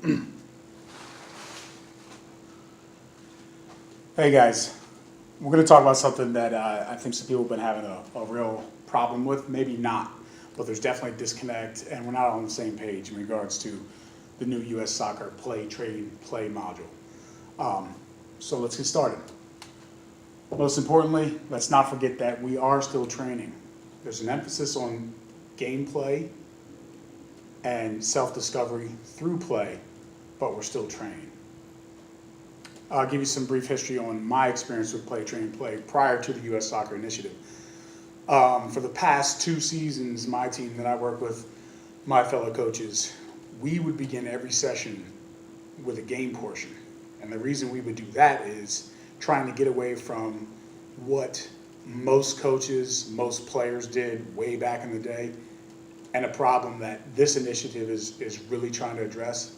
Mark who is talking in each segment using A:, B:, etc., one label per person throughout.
A: Hey guys, we're going to talk about something that I think some people have been having a real problem with. Maybe not, but there's definitely a disconnect, and we're not on the same page in regards to the new U.S. Soccer Play, Train, Play module. So let's get started. Most importantly, let's not forget that we are still training. There's an emphasis on gameplay and self-discovery through play, but we're still training. I'll give you some brief history on my experience with Play, Train, Play prior to the U.S. Soccer Initiative. For the past 2 seasons, my team that I work with, my fellow coaches, we would begin every session with a game portion. And the reason we would do that is trying to get away from what most coaches, most players did way back in the day, and a problem that this initiative is really trying to address.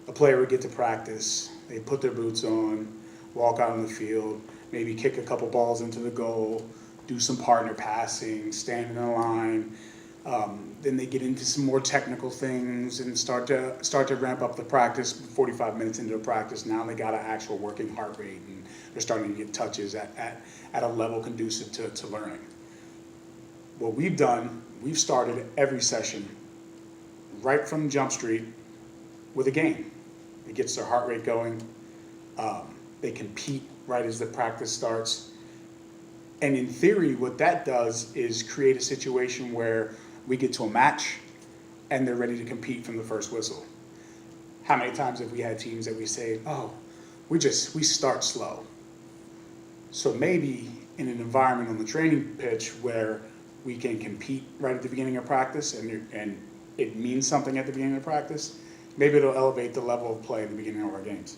A: A player would get to practice, they put their boots on, walk out on the field, maybe kick a couple balls into the goal, do some partner passing, stand in a line. Then they get into some more technical things and start to ramp up the practice. 45 minutes into the practice, now they got an actual working heart rate, and they're starting to get touches at a level conducive to learning. What we've done, we've started every session right from Jump Street with a game. It gets their heart rate going. They compete right as the practice starts. And in theory, what that does is create a situation where we get to a match and they're ready to compete from the first whistle. How many times have we had teams that we say, oh, we start slow. So maybe in an environment on the training pitch where we can compete right at the beginning of practice and it means something at the beginning of practice, maybe it'll elevate the level of play at the beginning of our games.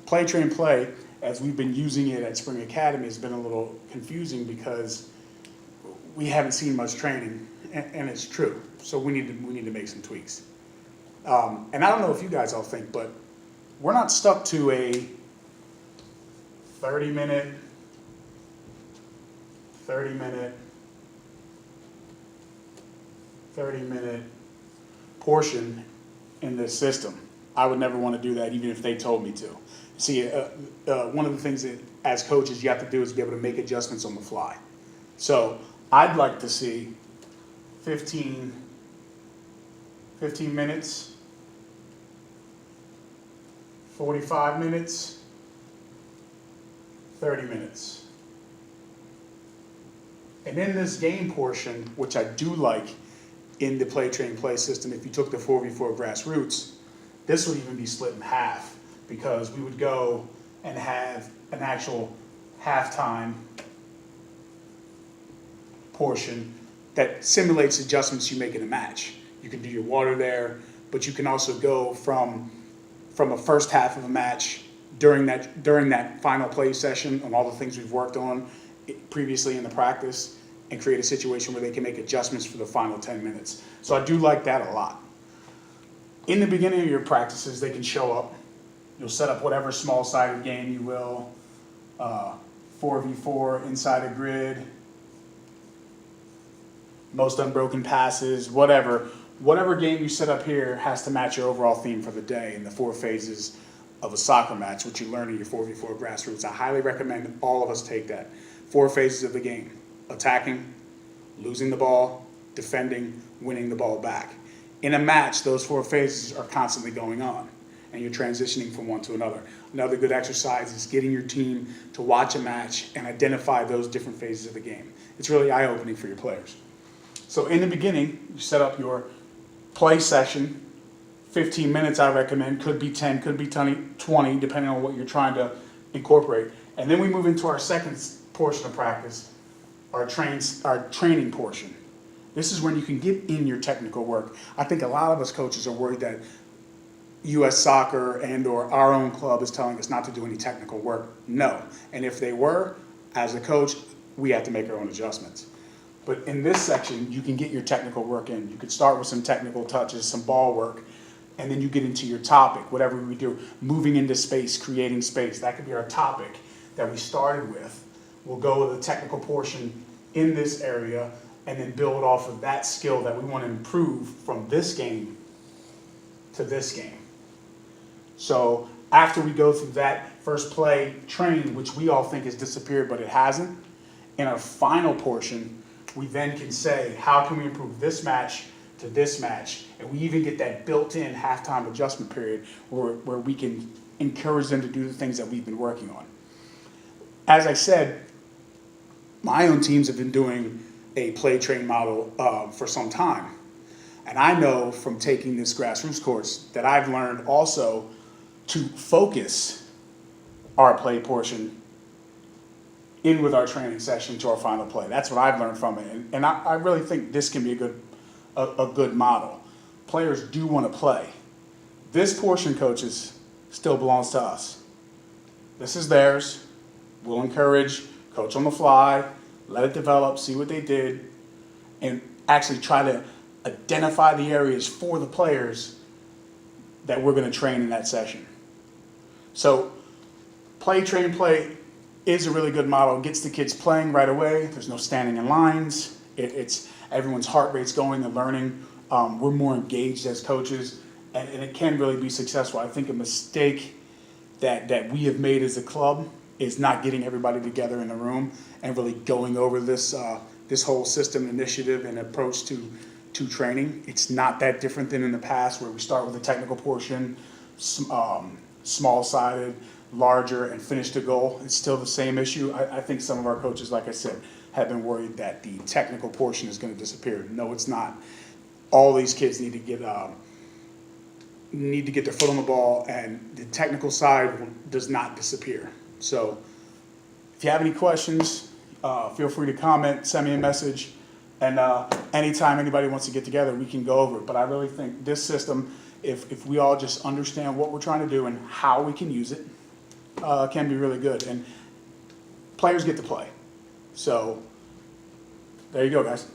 A: Play, train, play, as we've been using it at Spring Academy, has been a little confusing because we haven't seen much training, and it's true. So we need to make some tweaks. And I don't know if you guys all think, but we're not stuck to a 30 minute portion in this system. I would never want to do that, even if they told me to. See, one of the things that as coaches you have to do is be able to make adjustments on the fly. So I'd like to see 15 minutes, 45 minutes, 30 minutes. And in this game portion, which I do like in the Play, Train, Play system, if you took the 4v4 grassroots, this would even be split in half, because we would go and have an actual halftime portion that simulates adjustments you make in a match. You can do your water there, but you can also go from a first half of a match during that final play session on all the things we've worked on previously in the practice and create a situation where they can make adjustments for the final 10 minutes. So I do like that a lot. In the beginning of your practices, they can show up. You'll set up whatever small-sided game you will, 4v4 inside a grid, most unbroken passes, whatever. Whatever game you set up here has to match your overall theme for the day in the 4 phases of a soccer match, which you learn in your 4v4 grassroots. I highly recommend all of us take that. 4 phases of the game: attacking, losing the ball, defending, winning the ball back. In a match, those 4 phases are constantly going on, and you're transitioning from one to another. Another good exercise is getting your team to watch a match and identify those different phases of the game. It's really eye-opening for your players. So in the beginning, you set up your play session. 15 minutes I recommend, could be 10, could be 20, depending on what you're trying to incorporate. And then we move into our second portion of practice, our training portion. This is when you can get in your technical work. I think a lot of us coaches are worried that U.S. Soccer and or our own club is telling us not to do any technical work. No. And if they were, as a coach, we have to make our own adjustments. But in this section, you can get your technical work in. You could start with some technical touches, some ball work, and then you get into your topic, whatever we do, moving into space, creating space. That could be our topic that we started with. We'll go with a technical portion in this area and then build off of that skill that we want to improve from this game to this game. So after we go through that first play training, which we all think has disappeared, but it hasn't, in our final portion, we then can say, how can we improve this match to this match? And we even get that built-in halftime adjustment period where we can encourage them to do the things that we've been working on. As I said, my own teams have been doing a play train model for some time. And I know from taking this grassroots course that I've learned also to focus our play portion in with our training session to our final play. That's what I've learned from it. And I really think this can be a good model. Players do want to play. This portion, coaches, still belongs to us. This is theirs. We'll encourage, coach on the fly, let it develop, see what they did, and actually try to identify the areas for the players that we're going to train in that session. So play, train, play is a really good model. It gets the kids playing right away. There's no standing in lines. It's everyone's heart rate's going and learning. We're more engaged as coaches, and it can really be successful. I think a mistake that we have made as a club is not getting everybody together in the room and really going over this whole system initiative and approach to training. It's not that different than in the past where we start with a technical portion, small-sided, larger, and finish the goal. It's still the same issue. I think some of our coaches, like I said, have been worried that the technical portion is going to disappear. No, it's not. All these kids need to get their foot on the ball, and the technical side does not disappear. So if you have any questions, feel free to comment, send me a message, and anytime anybody wants to get together, we can go over it. But I really think this system, if we all just understand what we're trying to do and how we can use it, can be really good. And players get to play. So there you go, guys.